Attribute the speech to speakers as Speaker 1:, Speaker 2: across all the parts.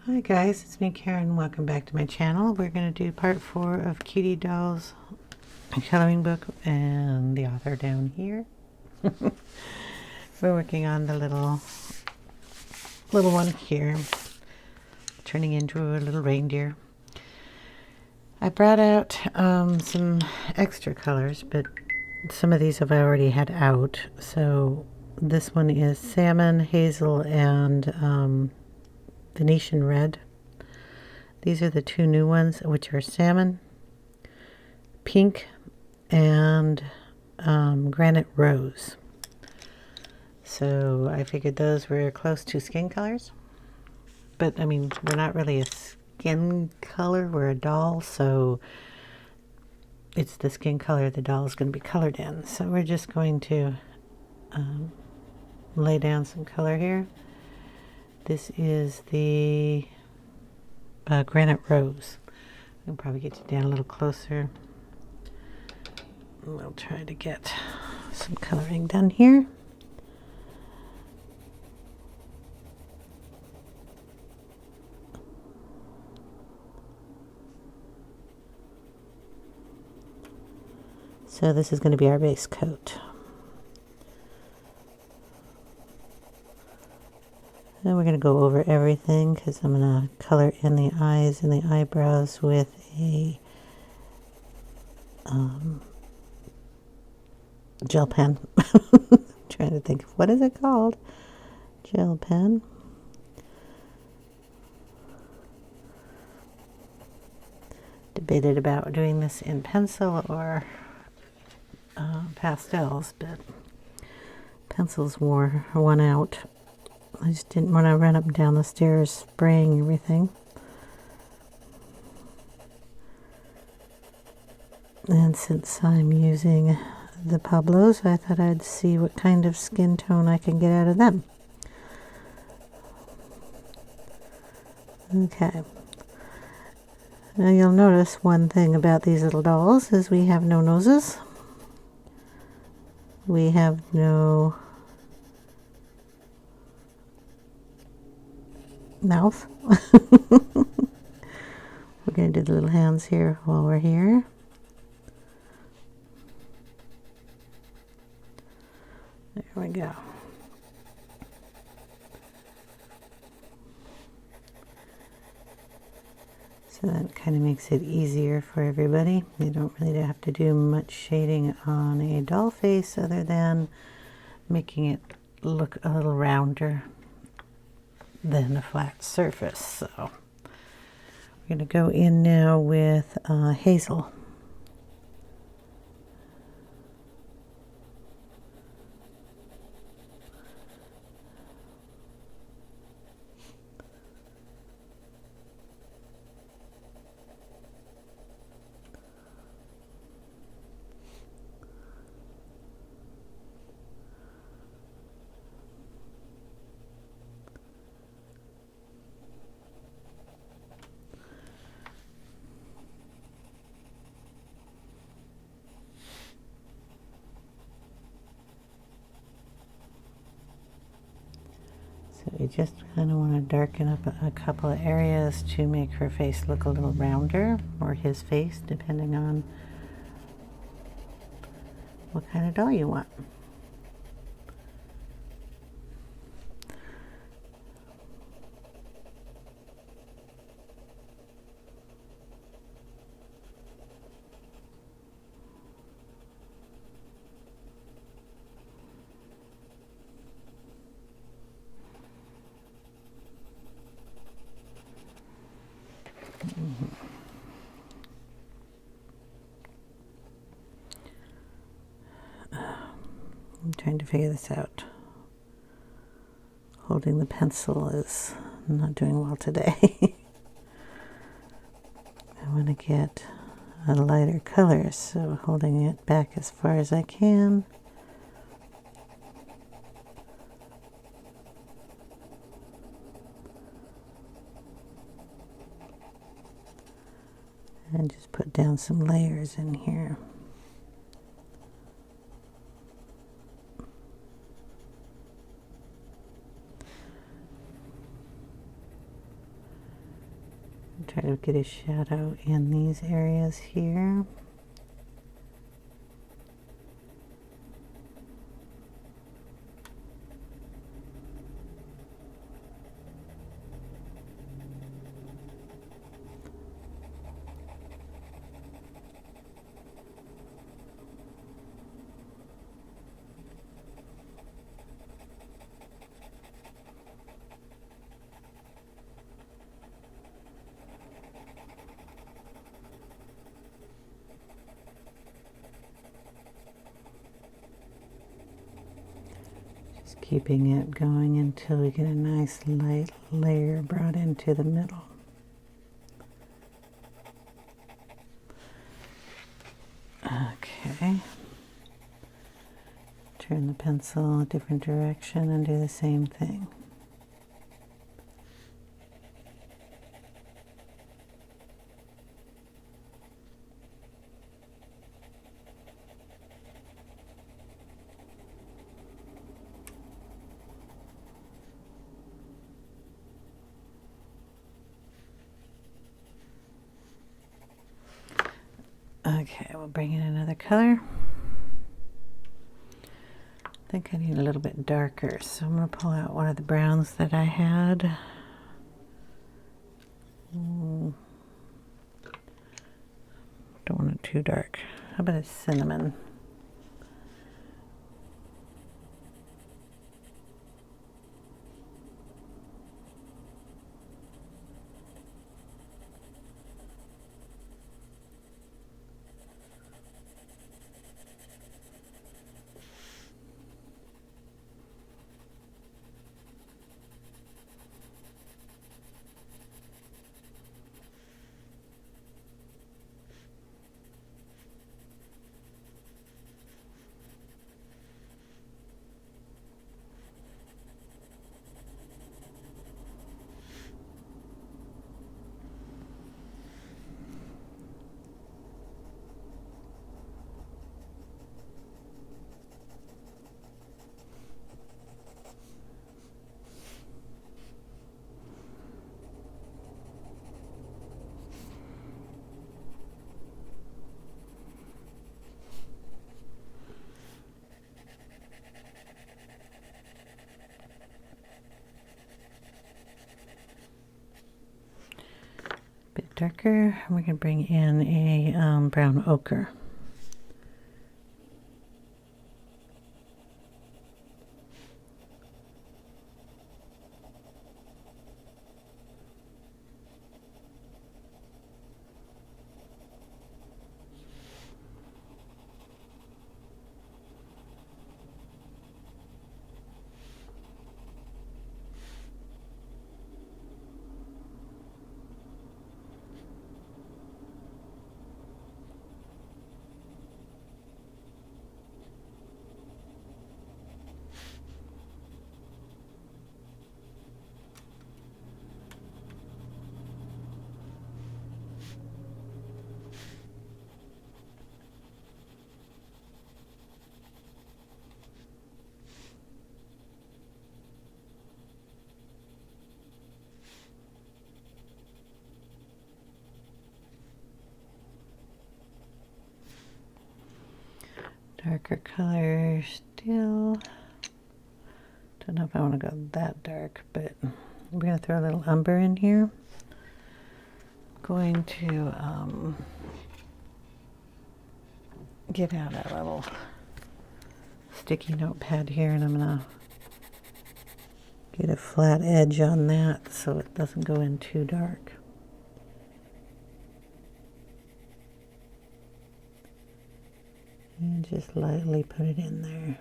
Speaker 1: Hi guys, it's me Karen. Welcome back to my channel. We're going to do part 4 of Cutie Doll's coloring book and the author down here. We're working on the little one here, turning into a little reindeer. I brought out some extra colors, but some of these I've already had out. So this one is Salmon, Hazel, and Venetian Red. These are the two new ones, which are Salmon, Pink, and Granite Rose. So I figured those were close to skin colors. But I mean, we're not really a skin color, we're a doll, so it's the skin color the doll is going to be colored in. So we're just going to lay down some color here. This is the Granite Rose. I'll probably get you down a little closer. We'll try to get some coloring done here. So this is going to be our base coat. Then we're going to go over everything because I'm going to color in the eyes and the eyebrows with a gel pen. I'm trying to think of what is it called? Gel pen. Debated about doing this in pencil or pastels, but pencils wore one out. I just didn't want to run up and down the stairs spraying everything. And since I'm using the Pablos, I thought I'd see what kind of skin tone I can get out of them. Okay. Now you'll notice one thing about these little dolls is we have no noses. We have no mouth. We're going to do the little hands here while we're here. There we go. So that kind of makes it easier for everybody. You don't really have to do much shading on a doll face other than making it look a little rounder than a flat surface. So we're going to go in now with Hazel. So we just kind of want to darken up a couple of areas to make her face look a little rounder, or his face, depending on what kind of doll you want. I'm trying to figure this out. Holding the pencil is not doing well today. I want to get a lighter color, so holding it back as far as I can. And just put down some layers in here. Try to get a shadow in these areas here. Keeping it going until we get a nice light layer brought into the middle. Okay. Turn the pencil a different direction and do the same thing. Okay, we'll bring in another color. I think I need a little bit darker, so I'm going to pull out one of the browns that I had. Don't want it too dark. How about a cinnamon? Darker, and we can bring in a brown ochre. Darker color still. Don't know if I want to go that dark, but we're going to throw a little umber in here. Going to get out a little sticky notepad here, and I'm going to get a flat edge on that so it doesn't go in too dark. And just lightly put it in there.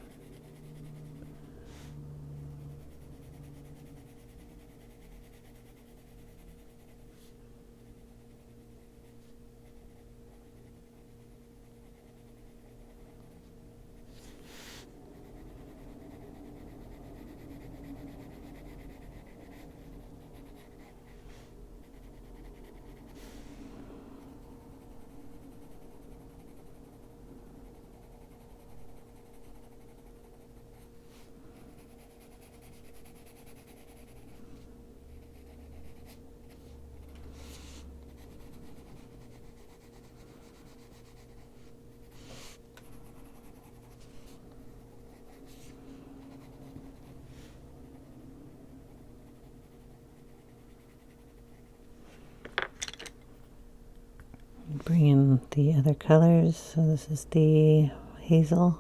Speaker 1: bring in the other colors. So this is the Hazel.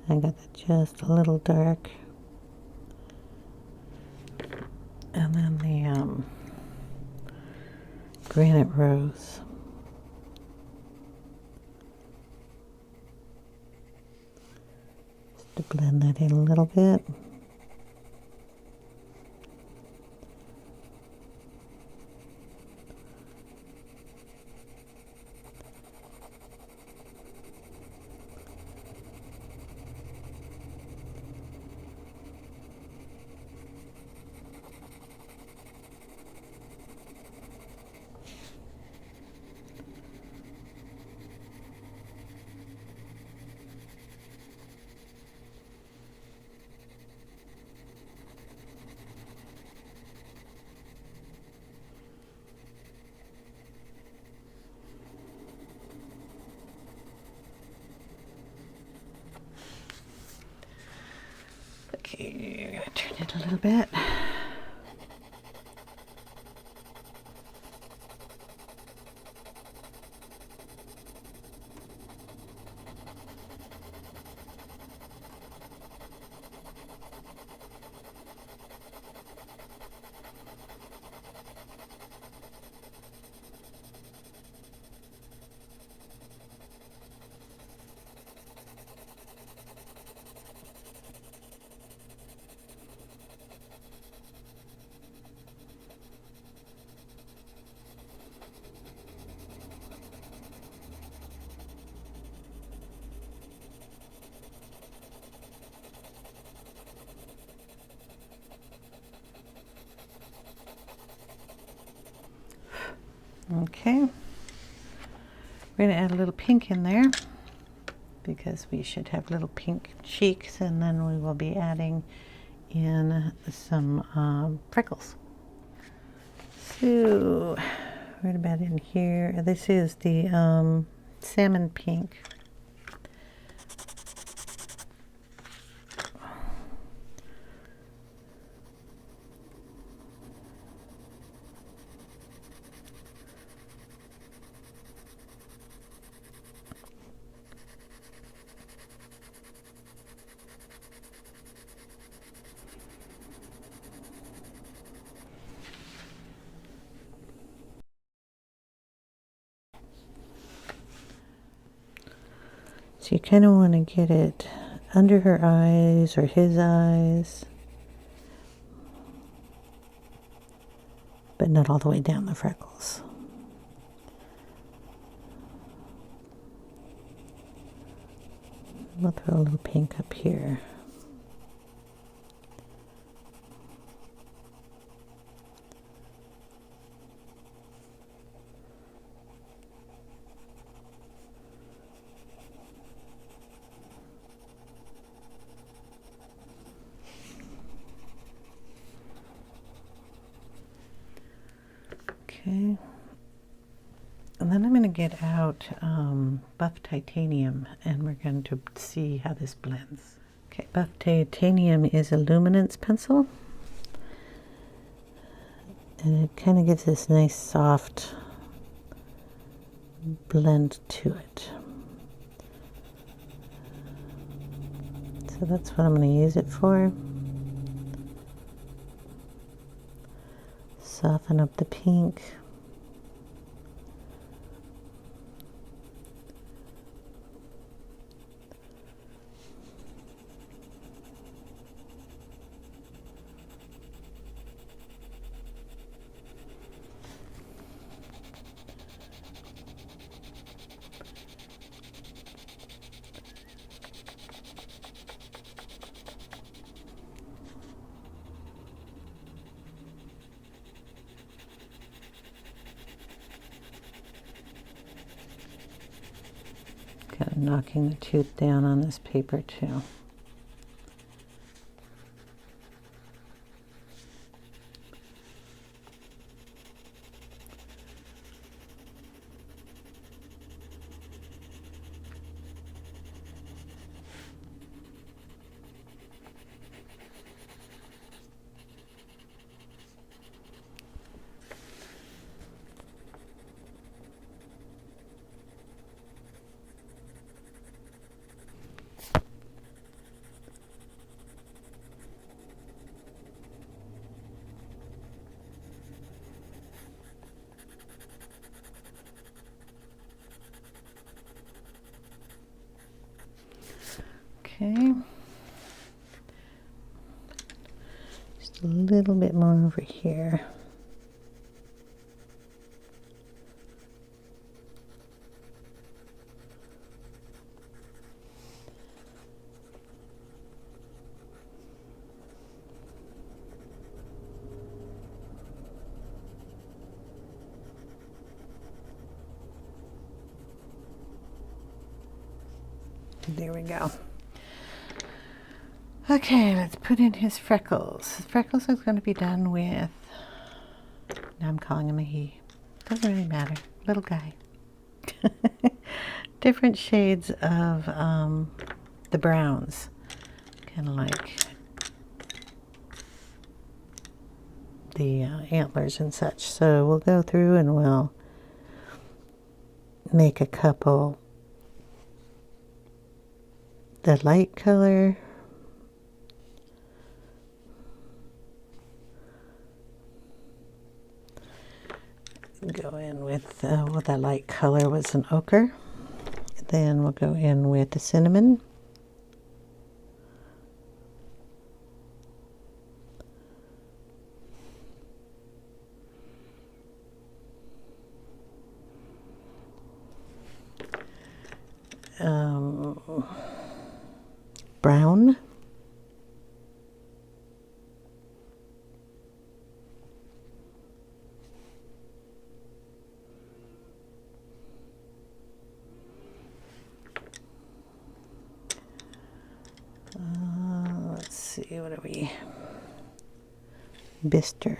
Speaker 1: I got that just a little dark. And then the Granite Rose. Just to blend that in a little bit. Okay, I'm gonna turn it a little bit. Okay, we're going to add a little pink in there because we should have little pink cheeks, and then we will be adding in some freckles. So right about in here, this is the salmon pink. So you kind of want to get it under her eyes or his eyes, but not all the way down the freckles. We'll throw a little pink up here. Okay, and then I'm going to get out buff titanium, and we're going to see how this blends. Okay, buff titanium is a luminance pencil, and it kind of gives this nice soft blend to it. So that's what I'm going to use it for. Soften up the pink. Kind of knocking the tooth down on this paper too. Okay. Just a little bit more over here. There we go. Okay, let's put in his freckles. His freckles are going to be done with, now I'm calling him a he. Doesn't really matter. Little guy. Different shades of the browns. Kind of like the antlers and such. So we'll go through and we'll make a couple. The light color, go in with well, that light color was an ochre. Then we'll go in with the cinnamon. Brown. Let's see, what are we? Bistre.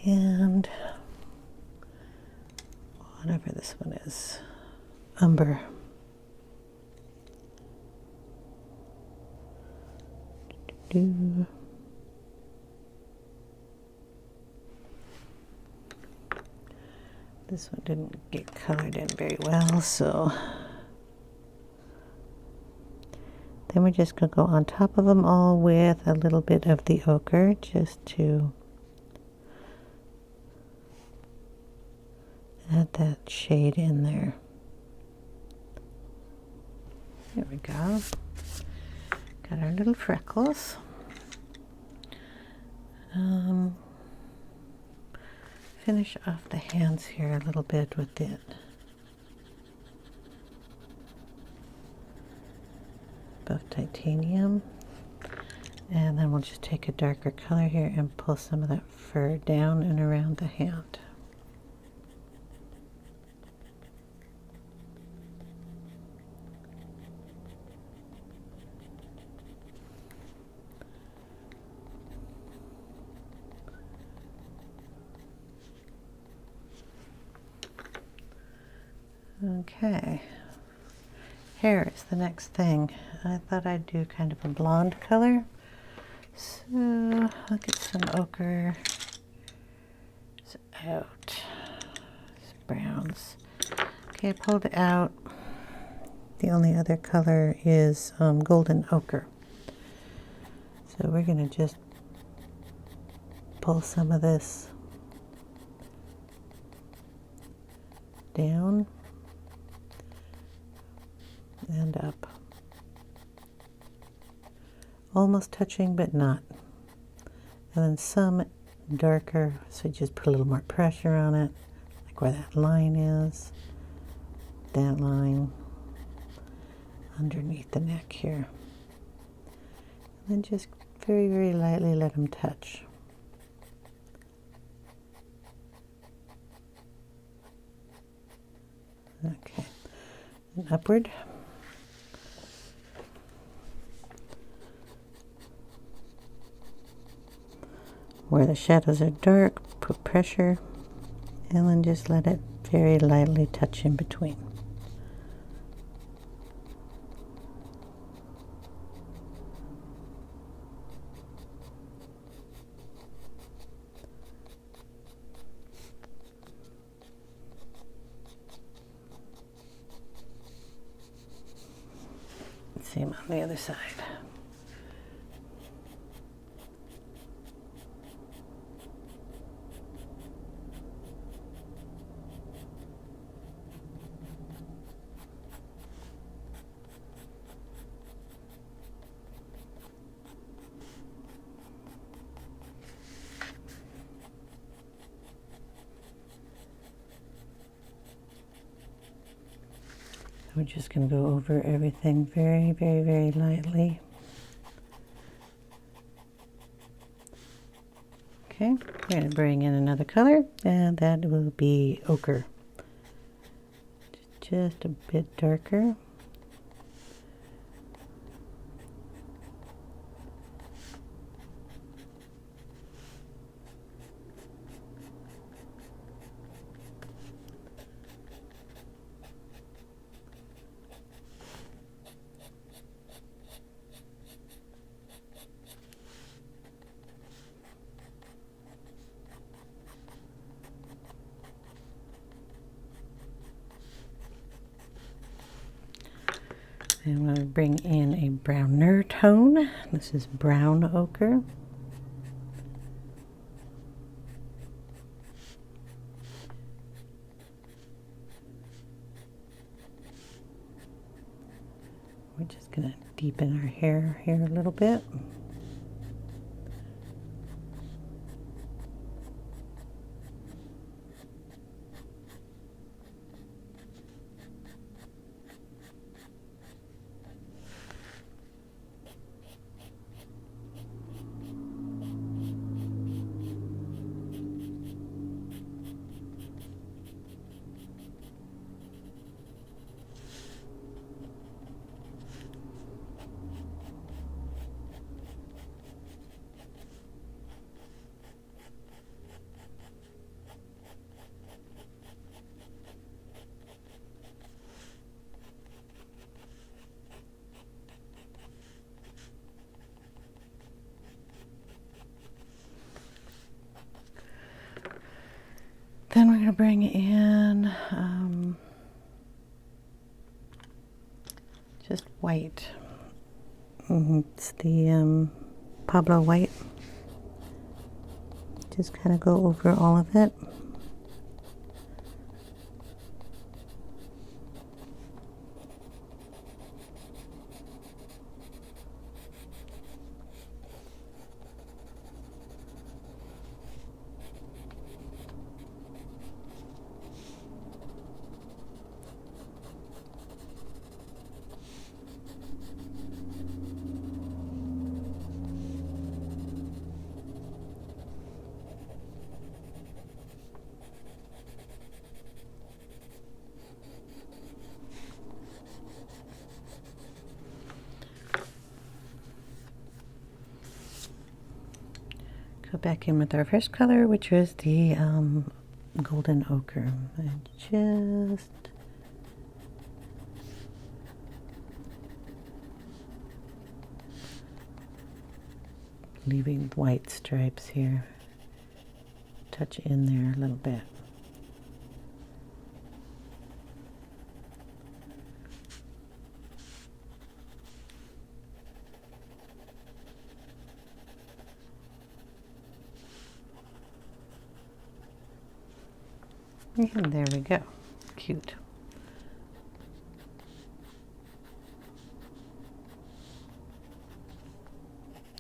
Speaker 1: And whatever this one is, Umber. This one didn't get colored in very well, so then we're just going to go on top of them all with a little bit of the ochre just to add that shade in there. There we go. Got our little freckles. Finish off the hands here a little bit with it. Buff titanium. And then we'll just take a darker color here and pull some of that fur down and around the hand. Okay, hair is the next thing. I thought I'd do kind of a blonde color. So I'll get some ochre out. It's browns. Okay, I pulled it out. The only other color is golden ochre. So we're going to just pull some of this down and up, almost touching but not, and then some darker, so just put a little more pressure on it, like where that line is, that line underneath the neck here, and then just very, very lightly let them touch. Okay, and upward. Where the shadows are dark, put pressure, and then just let it very lightly touch in between. Same on the other side. We're just going to go over everything very, very, very lightly. Okay, we're going to bring in another color, and that will be ochre. Just a bit darker. And we'll bring in a browner tone. This is brown ochre. We're just going to deepen our hair here a little bit. Then we're going to bring in just white. It's the Pablo white. Just kind of go over all of it. Go back in with our first color, which was the golden ochre. And just leaving white stripes here. Touch in there a little bit. And there we go. Cute.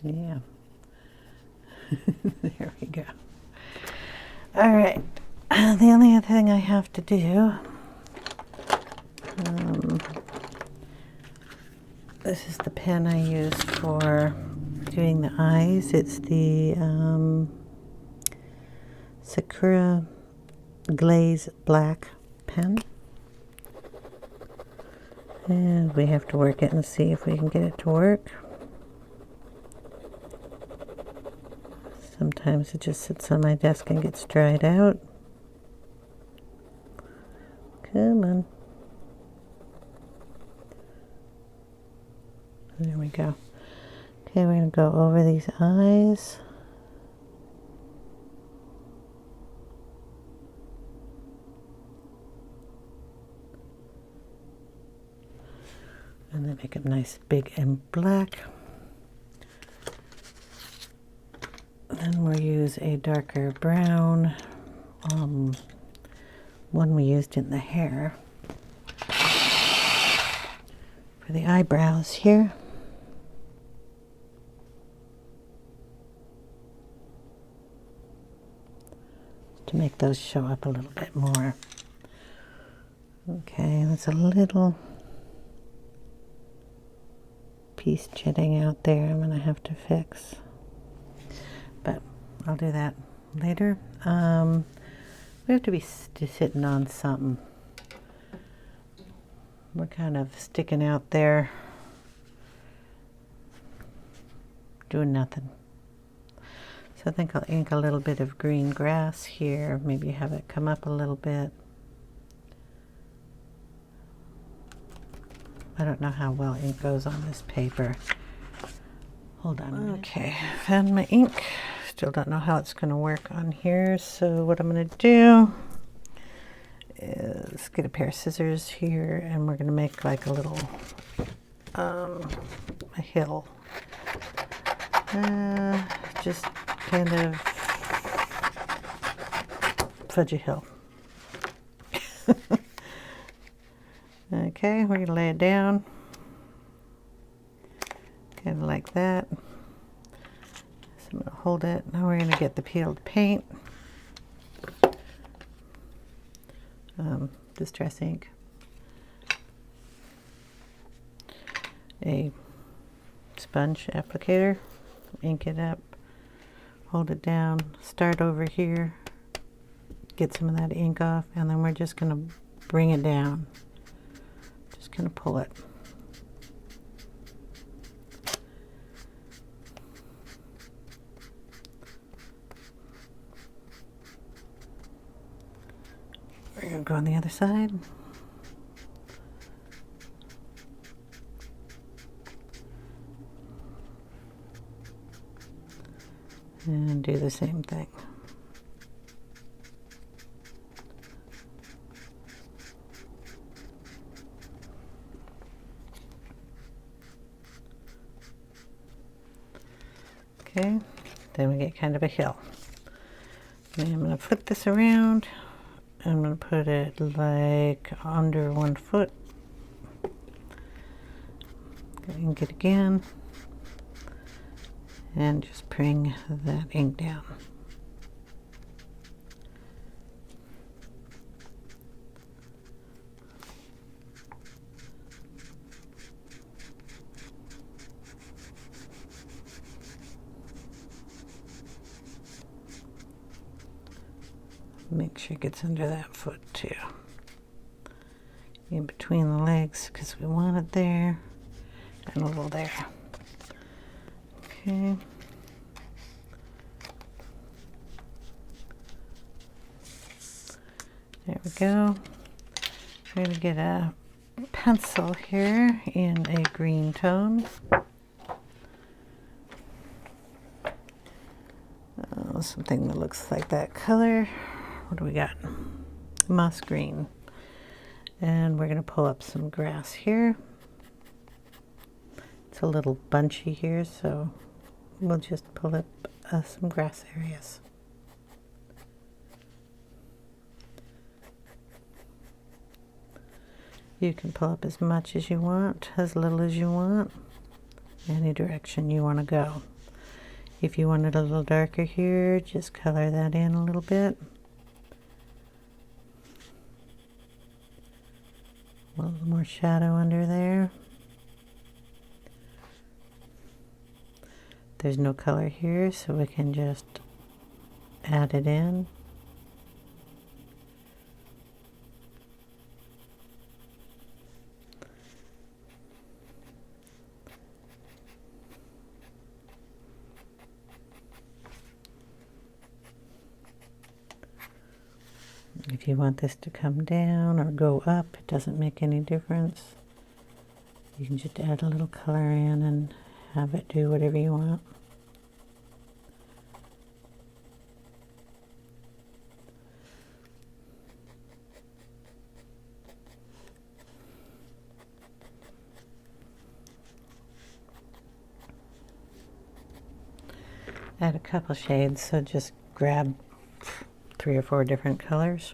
Speaker 1: Yeah. There we go. All right. The only other thing I have to do, this is the pen I use for doing the eyes. It's the Sakura Glaze Black pen, and we have to work it and see if we can get it to work. Sometimes it just sits on my desk and gets dried out. Come on. There we go. Okay, we're going to go over these eyes. And then make it nice, big, and black. Then we'll use a darker brown, one we used in the hair, for the eyebrows here. To make those show up a little bit more. Okay, that's a little piece jetting out there I'm going to have to fix. But I'll do that later. We have to be sitting on something. We're kind of sticking out there, doing nothing. So I think I'll ink a little bit of green grass here, maybe have it come up a little bit. I don't know how well ink goes on this paper. Hold on a minute. Okay, found my ink. Still don't know how it's going to work on here, so what I'm going to do is get a pair of scissors here, and we're going to make like a little a hill. Just kind of fudge a hill. Okay, we're going to lay it down kind of like that. So I'm going to hold it. Now we're going to get the peeled paint, Distress ink, a sponge applicator, ink it up, hold it down, start over here, get some of that ink off, and then we're just going to bring it down. Just going to pull it. We're going to go on the other side. And do the same thing. Okay, then we get kind of a hill. And I'm going to flip this around. I'm going to put it like under 1 foot. Ink it again. And just bring that ink down. Make sure it gets under that foot too. In between the legs, because we want it there and a little there. Okay. There we go. We're going to get a pencil here in a green tone. Something that looks like that color. What do we got? Moss green. And we're going to pull up some grass here. It's a little bunchy here, so we'll just pull up some grass areas. You can pull up as much as you want, as little as you want, any direction you want to go. If you want it a little darker here, just color that in a little bit. A little more shadow under there. There's no color here, so we can just add it in. If you want this to come down or go up, it doesn't make any difference. You can just add a little color in and have it do whatever you want. Add a couple shades, so just grab 3 or 4 different colors.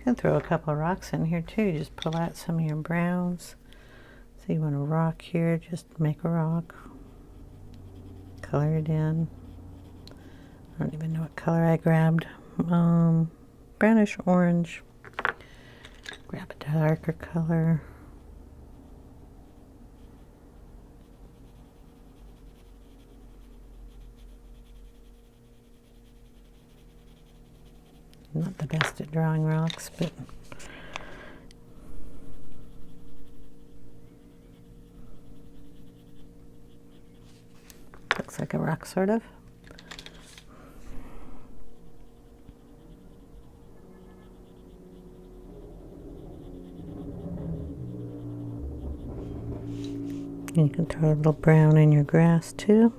Speaker 1: You can throw a couple of rocks in here too. Just pull out some of your browns. So you want a rock here, just make a rock. Color it in. I don't even know what color I grabbed. Brownish orange. Grab a darker color. I'm not the best at drawing rocks, but looks like a rock, sort of. And you can throw a little brown in your grass too.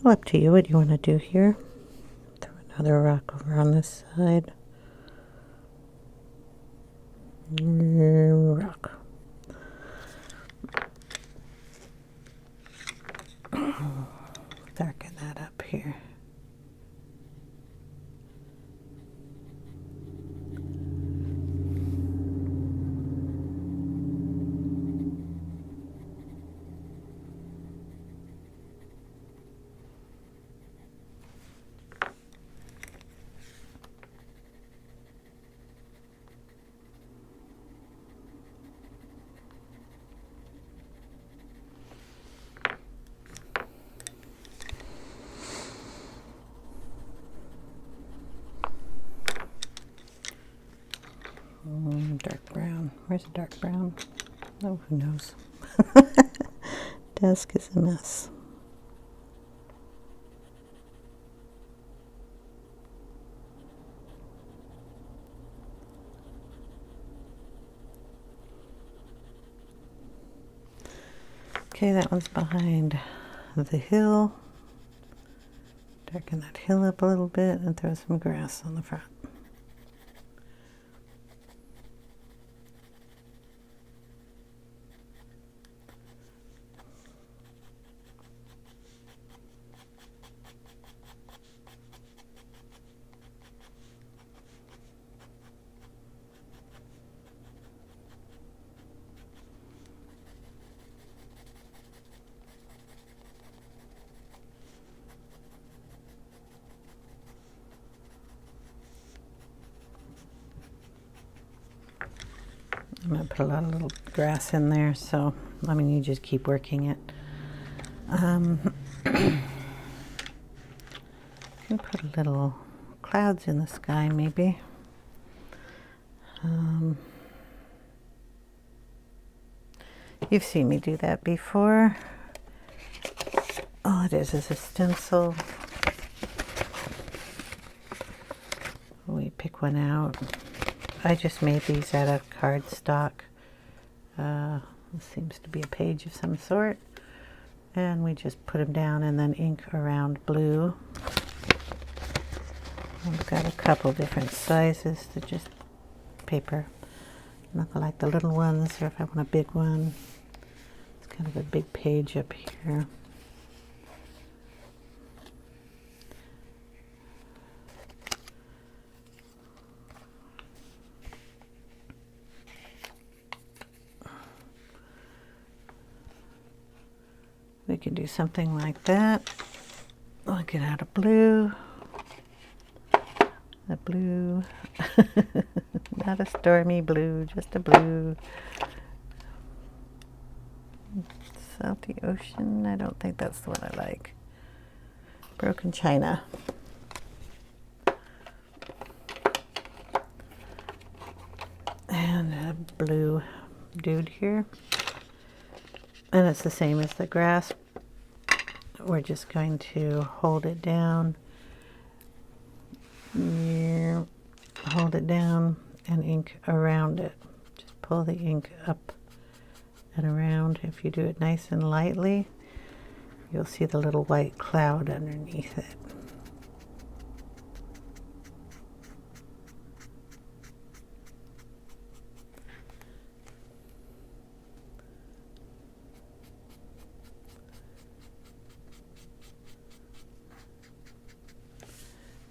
Speaker 1: Well, up to you. What do you want to do here? Throw another rock over on this side. Rock. Darken that up here. Dark brown. Where's the dark brown? Oh, who knows? Desk is a mess. Okay, that one's behind the hill. Darken that hill up a little bit and throw some grass on the front. I'm going to put a lot of little grass in there, so, I mean, you just keep working it. You can put a little clouds in the sky, maybe. You've seen me do that before. All it is a stencil. We pick one out. I just made these out of cardstock. This seems to be a page of some sort. And we just put them down and then ink around blue. I've got a couple different sizes to just paper. Not like the little ones, or if I want a big one. It's kind of a big page up here. We can do something like that. I'll get out a blue. A blue. Not a stormy blue, just a blue. Salty Ocean. I don't think that's the one I like. Broken China. And a blue dude here. And it's the same as the grass. We're just going to hold it down. Yeah, hold it down and ink around it. Just pull the ink up and around. If you do it nice and lightly, you'll see the little white cloud underneath it.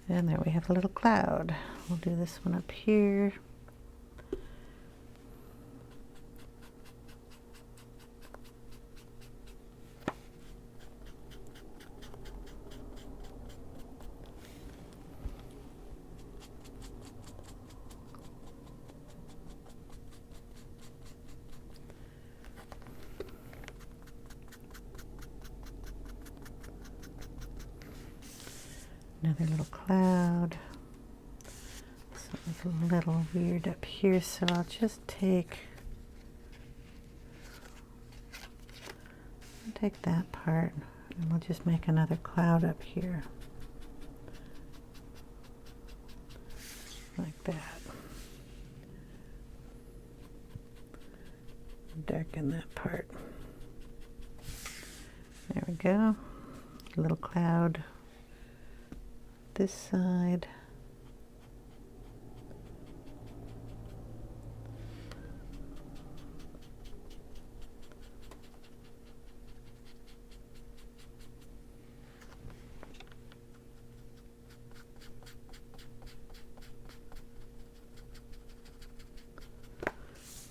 Speaker 1: And there we have a little cloud. we'll do this one up here. Another little cloud. Something a little weird up here, so I'll just take that part and we'll just make another cloud up here. Like that. Darken that part. There we go. A little cloud this side.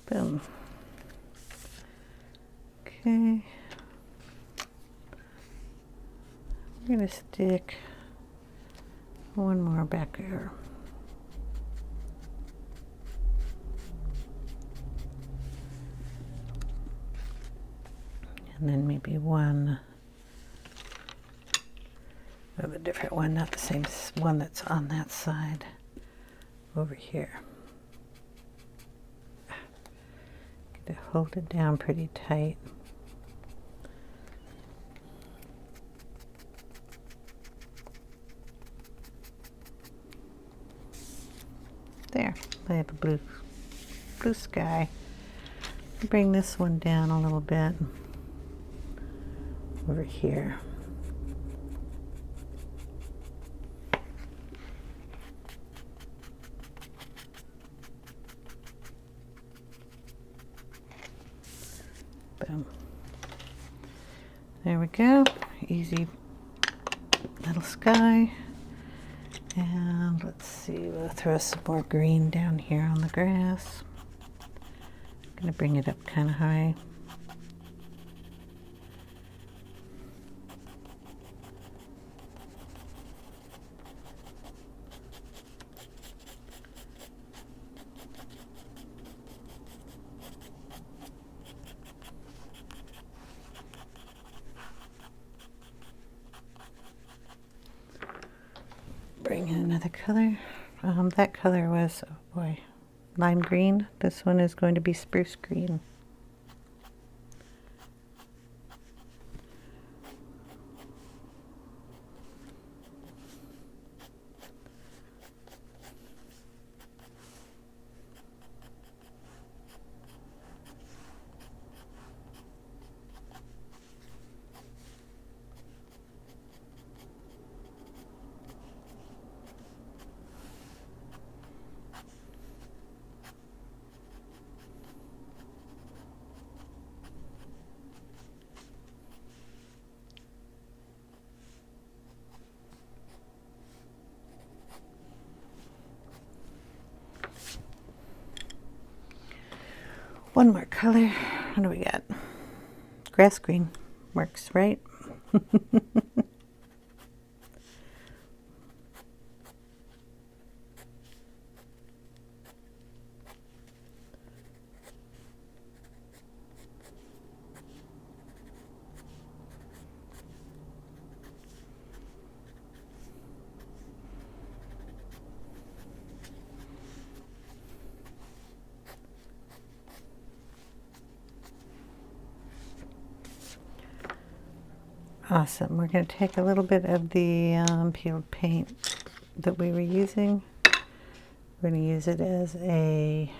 Speaker 1: Boom. Okay. I'm going to stick one more back here. And then maybe one of a different one, not the same one that's on that side, over here. Get to hold it down pretty tight. There, I have a blue sky. Bring this one down a little bit over here. Boom. There we go. Easy little sky. And let's see, we'll throw some more green down here on the grass. I'm going to bring it up kind of high. Bring in another color. That color was, oh boy, lime green. This one is going to be spruce green. One more color. What do we got? Grass green works, right? Awesome. We're going to take a little bit of the peeled paint that we were using. We're going to use it as a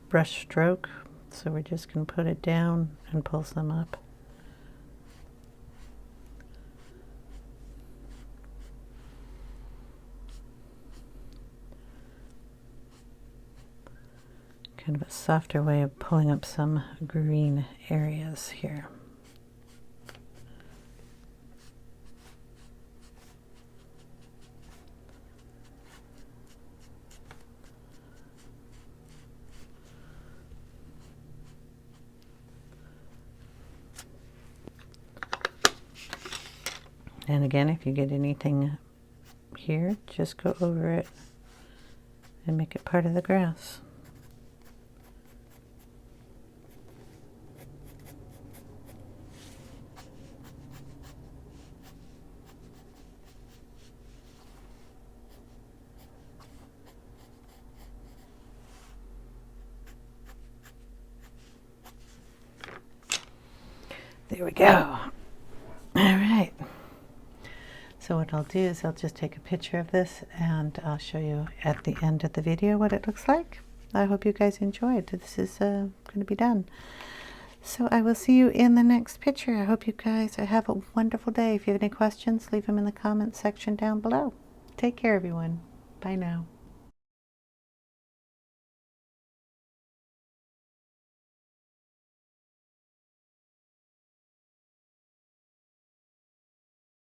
Speaker 1: brush stroke. So we're just going to put it down and pull some up. Kind of a softer way of pulling up some green areas here. And again, if you get anything here, just go over it and make it part of the grass. There we go. All right. So what I'll do is I'll just take a picture of this and I'll show you at the end of the video what it looks like. I hope you guys enjoyed. This is going to be done. So I will see you in the next picture. I hope you guys have a wonderful day. If you have any questions, leave them in the comment section down below. Take care, everyone. Bye now.